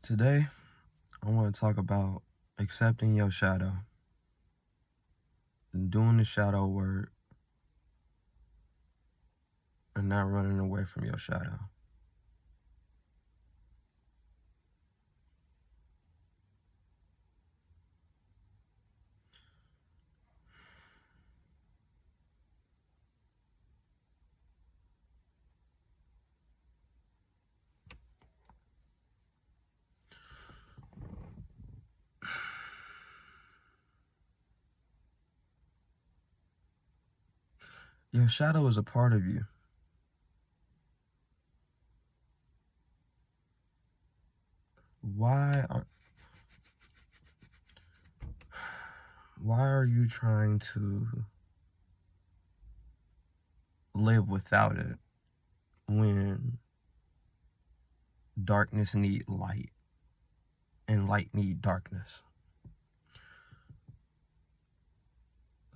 Today, I want to talk about accepting your shadow and doing the shadow work and not running away from your shadow. Your shadow is a part of you. Why are you trying to live without it when darkness need light and light need darkness?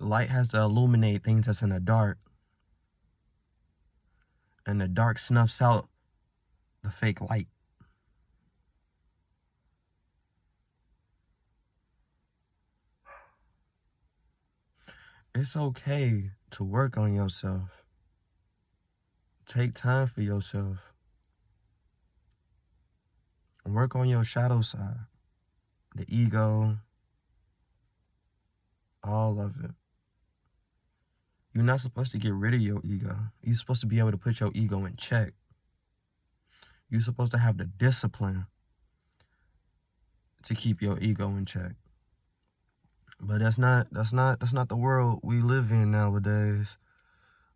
Light has to illuminate things that's in the dark, and the dark snuffs out the fake light. It's okay to work on yourself. Take time for yourself. Work on your shadow side, the ego, all of it. You're not supposed to get rid of your ego. You're supposed to be able to put your ego in check. You're supposed to have the discipline to keep your ego in check. But that's not the world we live in nowadays.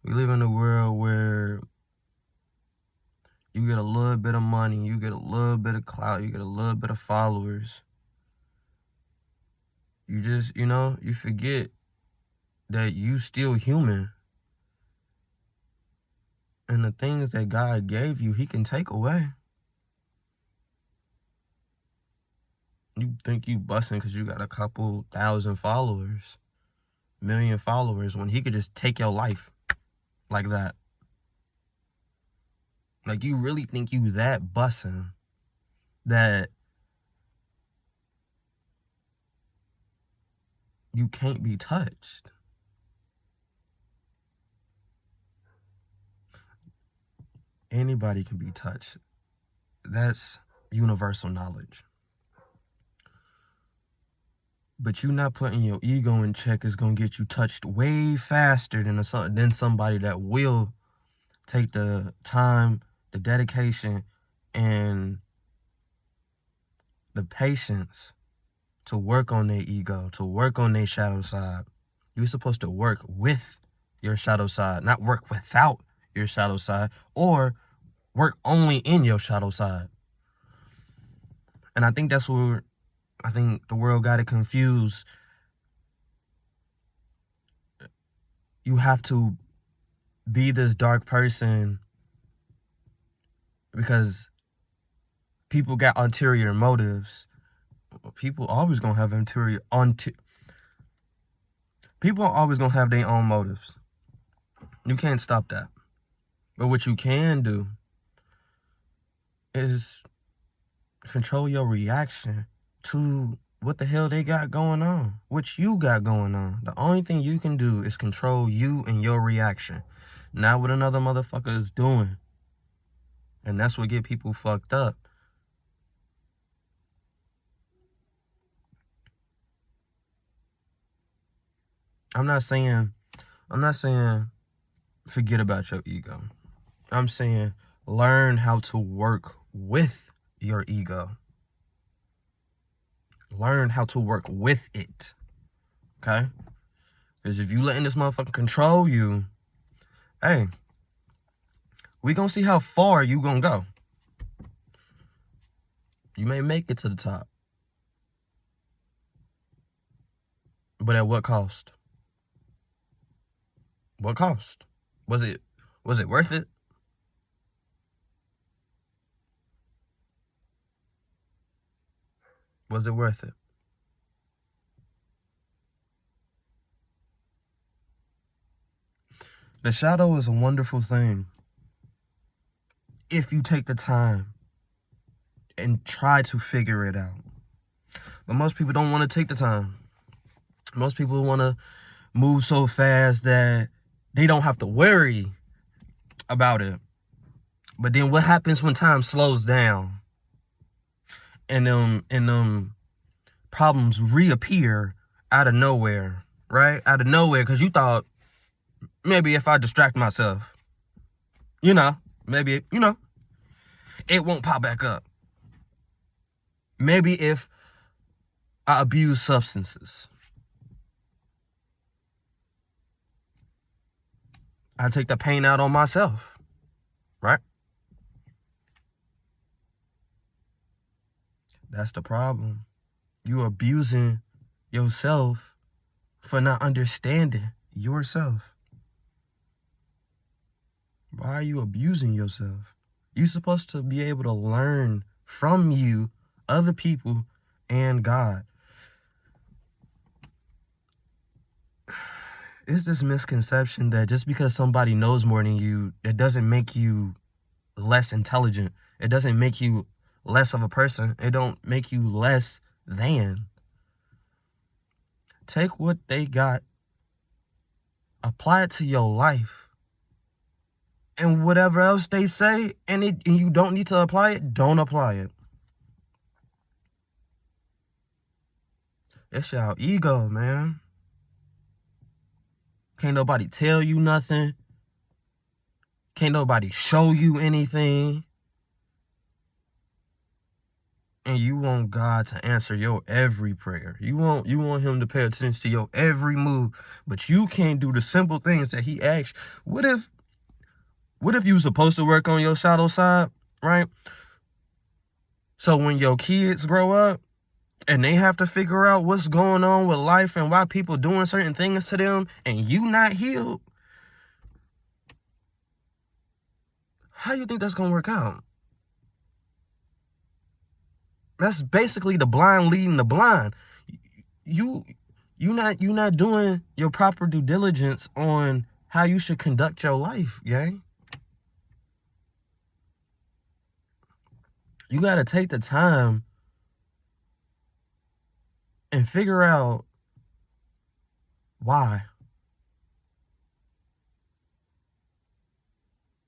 We live in a world where you get a little bit of money, you get a little bit of clout, you get a little bit of followers. You just, you forget that you still human. And the things that God gave you, he can take away. You think you busting because you got a couple thousand followers, million followers, when he could just take your life like that. Like, you really think you that busting that you can't be touched? Anybody can be touched. That's universal knowledge. But you not putting your ego in check is going to get you touched way faster than somebody that will take the time, the dedication, and the patience to work on their ego, to work on their shadow side. You're supposed to work with your shadow side, not work without your shadow side, or work only in your shadow side. And I think that's where the world got it confused. You have to be this dark person because people got ulterior motives. People always gonna have people are always gonna have their own motives. You can't stop that. But what you can do is control your reaction to what the hell they got going on, what you got going on. The only thing you can do is control you and your reaction, not what another motherfucker is doing. And that's what get people fucked up. I'm not saying forget about your ego. I'm saying learn how to work with your ego. Learn how to work with it. Okay? Because if you letting this motherfucker control you, hey, we gonna see how far you gonna go. You may make it to the top. But at what cost? What cost? Was it worth it? Was it worth it? The shadow is a wonderful thing if you take the time and try to figure it out. But most people don't want to take the time. Most people want to move so fast that they don't have to worry about it. But then what happens when time slows down and them problems reappear out of nowhere, right? Out of nowhere, because you thought, maybe if I distract myself, maybe, it won't pop back up. Maybe if I abuse substances, I take the pain out on myself, right? That's the problem. You abusing yourself for not understanding yourself. Why are you abusing yourself? You're supposed to be able to learn from you, other people, and God. It's this misconception that just because somebody knows more than you, that doesn't make you less intelligent. It doesn't make you less of a person. It don't make you less than. Take what they got, apply it to your life. And whatever else they say, and you don't need to apply it, don't apply it. It's your ego, man. Can't nobody tell you nothing. Can't nobody show you anything. And you want God to answer your every prayer. You want him to pay attention to your every move. But you can't do the simple things that he asks. What if you were supposed to work on your shadow side, right? So when your kids grow up and they have to figure out what's going on with life and why people doing certain things to them and you not healed, how you think that's going to work out? That's basically the blind leading the blind. You're not doing your proper due diligence on how you should conduct your life, gang. You got to take the time and figure out why.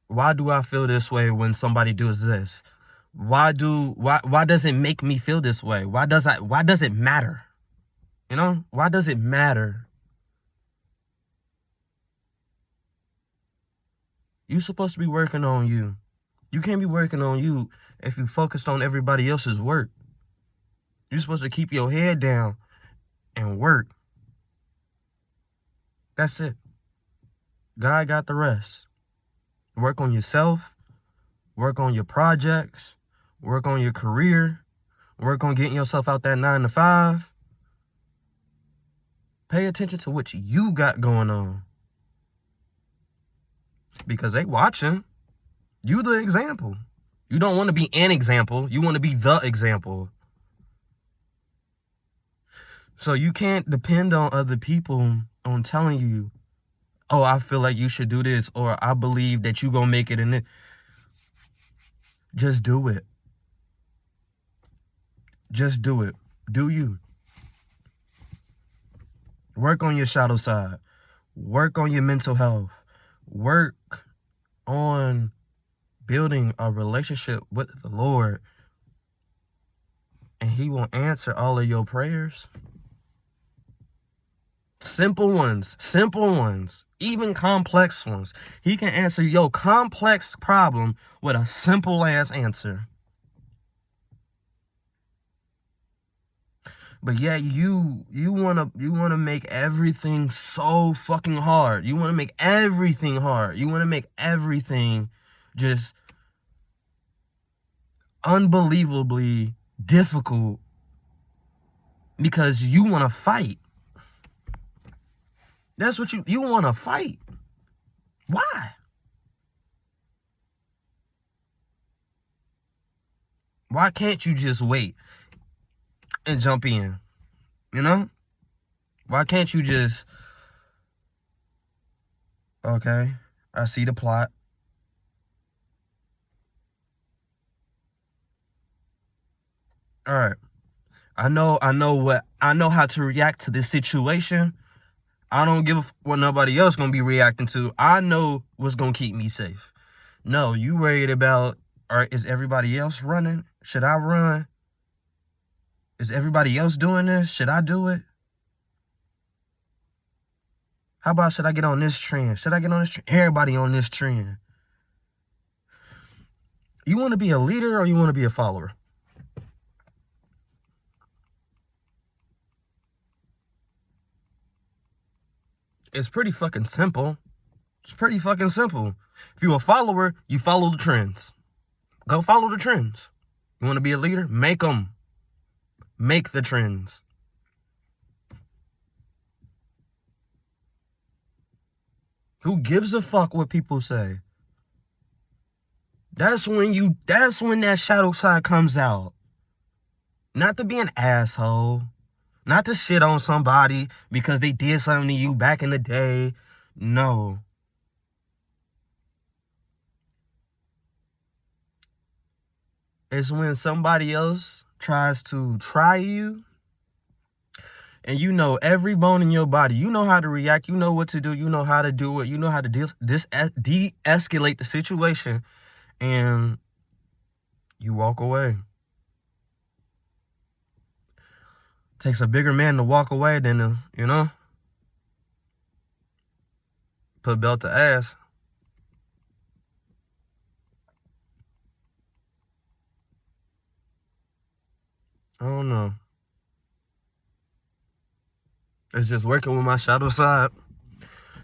Why do I feel this way when somebody does this? Why does it make me feel this way? Why does it matter? Why does it matter? You're supposed to be working on you. You can't be working on you if you focused on everybody else's work. You're supposed to keep your head down and work. That's it. God got the rest. Work on yourself. Work on your projects. Work on your career. Work on getting yourself out that 9 to 5. Pay attention to what you got going on. Because they watching. You the example. You don't want to be an example. You want to be the example. So you can't depend on other people on telling you, oh, I feel like you should do this, or I believe that you gonna make it in it. Just do it. Just do it. Do you. Work on your shadow side. Work on your mental health. Work on building a relationship with the Lord. And he will answer all of your prayers. Simple ones, even complex ones. He can answer your complex problem with a simple ass answer. But yeah, you wanna make everything so fucking hard. You wanna make everything hard. You wanna make everything just unbelievably difficult because you wanna fight. That's what you wanna fight. Why? Why can't you just wait and jump in? Why can't you just, okay, I see the plot. All right. I know how to react to this situation. I don't give a what nobody else gonna be reacting to. I know what's gonna keep me safe. No, you worried about, all right, is everybody else running? Should I run? Is everybody else doing this? Should I do it? How about, should I get on this trend? Should I get on this trend? Everybody on this trend. You want to be a leader or you want to be a follower? It's pretty fucking simple. It's pretty fucking simple. If you're a follower, you follow the trends. Go follow the trends. You want to be a leader? Make them. Make the trends. Who gives a fuck what people say? That's when that shadow side comes out. Not to be an asshole. Not to shit on somebody because they did something to you back in the day. No. It's when somebody else tries to try you and you know every bone in your body. You know how to react. You know what to do. You know how to do it. You know how to de-escalate the situation. And you walk away. Takes a bigger man to walk away than to, put belt to ass. I don't know. It's just working with my shadow side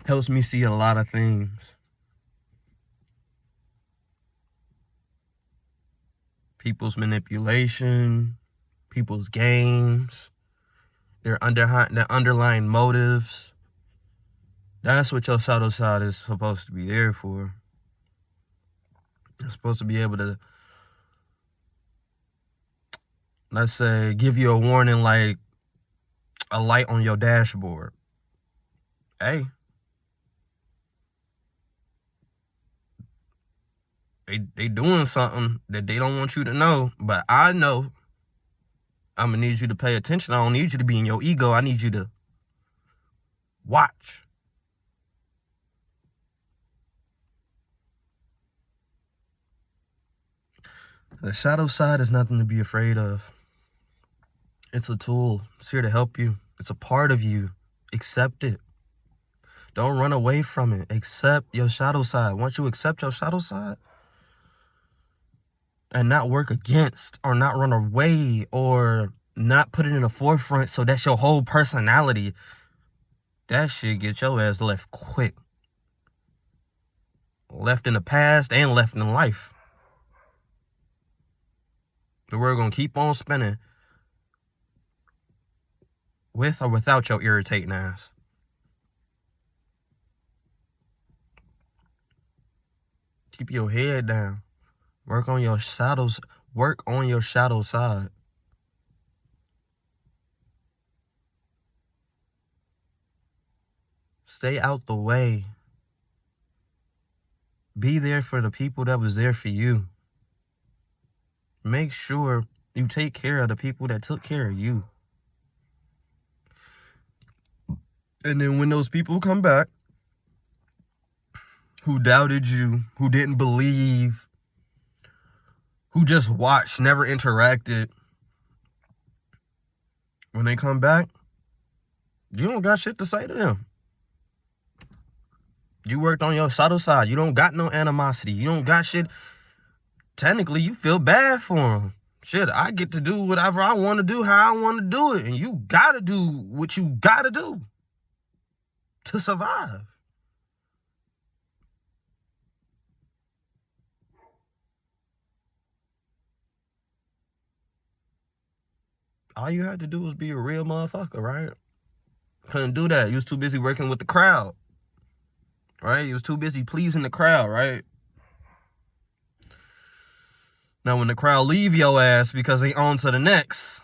helps me see a lot of things. People's manipulation, people's games, their underlying motives. That's what your shadow side is supposed to be there for. It's supposed to be able to, let's say, give you a warning like a light on your dashboard. Hey, they doing something that they don't want you to know, but I know I'm gonna need you to pay attention. I don't need you to be in your ego. I need you to watch. The shadow side is nothing to be afraid of. It's a tool. It's here to help you. It's a part of you. Accept it. Don't run away from it. Accept your shadow side. Once you accept your shadow side and not work against or not run away or not put it in the forefront so that's your whole personality, that shit get your ass left quick. Left in the past and left in life. The world gonna keep on spinning with or without your irritating ass. Keep your head down. Work on your shadows. Work on your shadow side. Stay out the way. Be there for the people that was there for you. Make sure you take care of the people that took care of you. And then when those people come back, who doubted you, who didn't believe, who just watched, never interacted, when they come back, you don't got shit to say to them. You worked on your shadow side. You don't got no animosity. You don't got shit. Technically, you feel bad for them. Shit, I get to do whatever I want to do, how I want to do it. And you got to do what you got to do to survive. All you had to do was be a real motherfucker, right? Couldn't do that. You was too busy working with the crowd, right? You was too busy pleasing the crowd, right? Now, when the crowd leave your ass because they on to the next,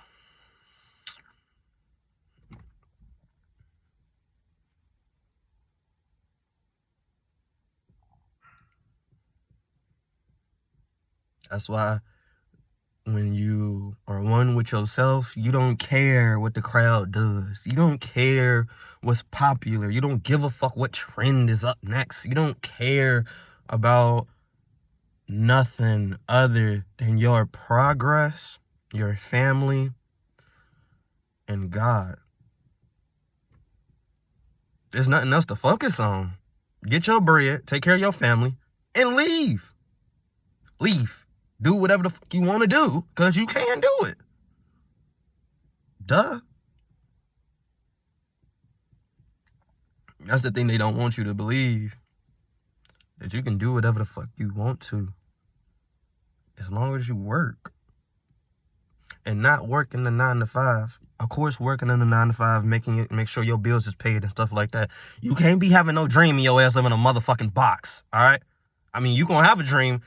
that's why when you are one with yourself, you don't care what the crowd does. You don't care what's popular. You don't give a fuck what trend is up next. You don't care about nothing other than your progress, your family, and God. There's nothing else to focus on. Get your bread, take care of your family, and leave. Leave. Do whatever the fuck you want to do, because you can do it. Duh. That's the thing they don't want you to believe. That you can do whatever the fuck you want to. As long as you work. And not working the 9 to 5. Of course, working in the 9 to 5, make sure your bills is paid and stuff like that. You can't be having no dream in your ass living in a motherfucking box. Alright? I mean, you gonna have a dream.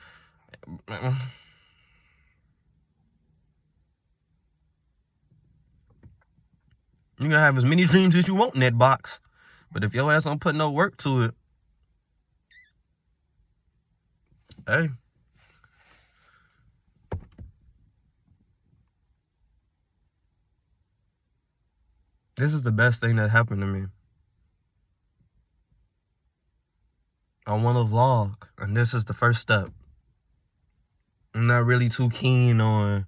You gonna have as many dreams as you want in that box. But if your ass don't put no work to it, hey. This is the best thing that happened to me. I want to vlog, and this is the first step. I'm not really too keen on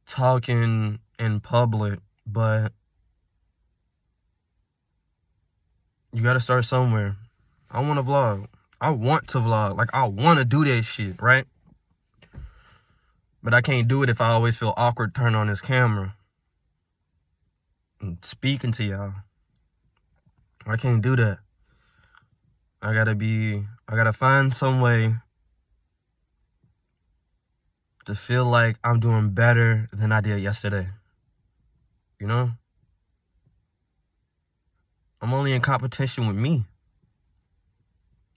talking in public, but you gotta start somewhere. I want to vlog. I want to vlog. Like, I want to do that shit, right? But I can't do it if I always feel awkward turning on this camera and speaking to y'all. I can't do that. I gotta find some way to feel like I'm doing better than I did yesterday. You know? I'm only in competition with me.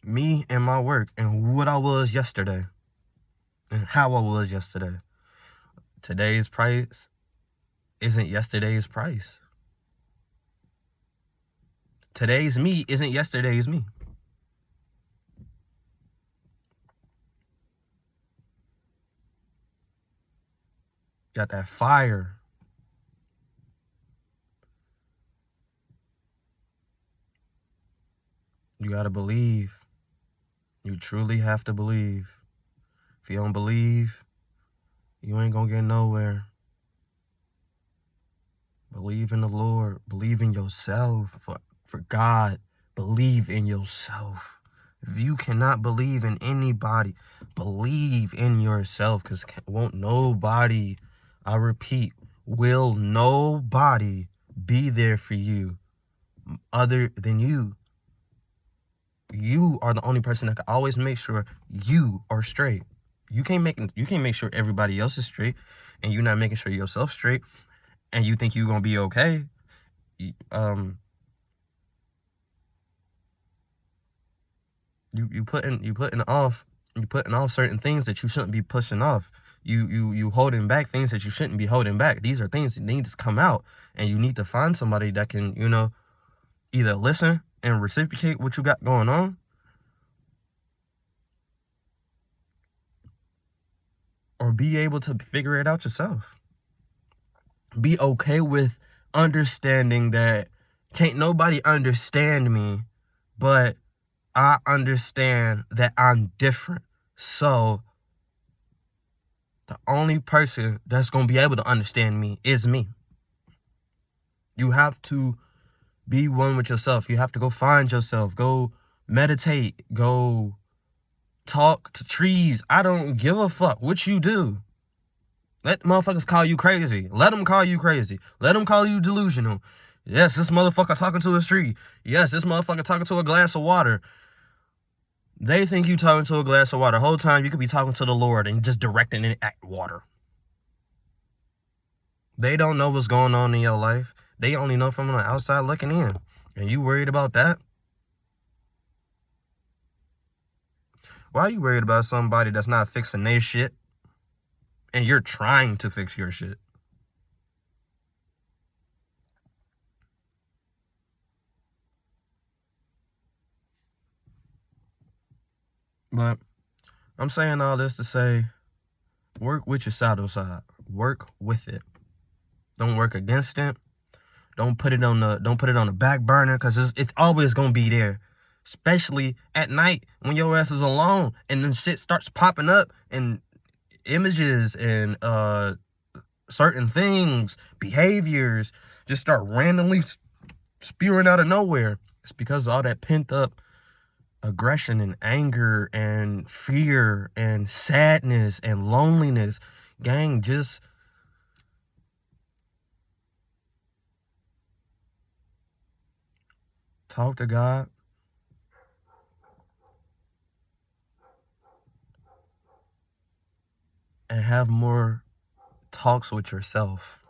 Me and my work and what I was yesterday. And how I was yesterday. Today's price isn't yesterday's price. Today's me isn't yesterday's me. Got that fire. You gotta believe. You truly have to believe. If you don't believe, you ain't gonna get nowhere. Believe in the Lord. Believe in yourself. For God, believe in yourself. If you cannot believe in anybody, believe in yourself, because won't nobody, I repeat, will nobody be there for you other than you. You are the only person that can always make sure you are straight. You can't make sure everybody else is straight, and you're not making sure yourself straight, and you think you're gonna be okay. You putting off certain things that you shouldn't be pushing off. You holding back things that you shouldn't be holding back. These are things that need to come out, and you need to find somebody that can, either listen and reciprocate what you got going on, or be able to figure it out yourself. Be okay with understanding that can't nobody understand me, but I understand that I'm different. So the only person that's going to be able to understand me is me. You have to be one with yourself. You have to go find yourself. Go meditate. Go talk to trees. I don't give a fuck what you do. Let motherfuckers call you crazy. Let them call you crazy. Let them call you delusional. Yes, this motherfucker talking to a tree. Yes, this motherfucker talking to a glass of water. They think you talking to a glass of water. The whole time you could be talking to the Lord and just directing it at water. They don't know what's going on in your life. They only know from the outside looking in. And you worried about that? Why are you worried about somebody that's not fixing their shit? And you're trying to fix your shit? But I'm saying all this to say, Work with your shadow side. Work with it. Don't work against it. Don't put it on the back burner, because it's always gonna be there. Especially at night when your ass is alone and then shit starts popping up and images and certain things, behaviors just start randomly spewing out of nowhere. It's because of all that pent up aggression and anger and fear and sadness and loneliness. Gang, just talk to God. And have more talks with yourself.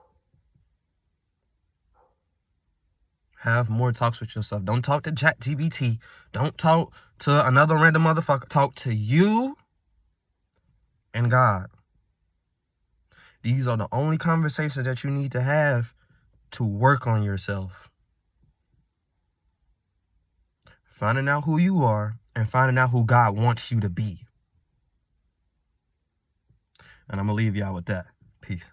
Have more talks with yourself. Don't talk to ChatGPT. Don't talk to another random motherfucker. Talk to you and God. These are the only conversations that you need to have to work on yourself. Finding out who you are and finding out who God wants you to be. And I'm going to leave y'all with that. Peace.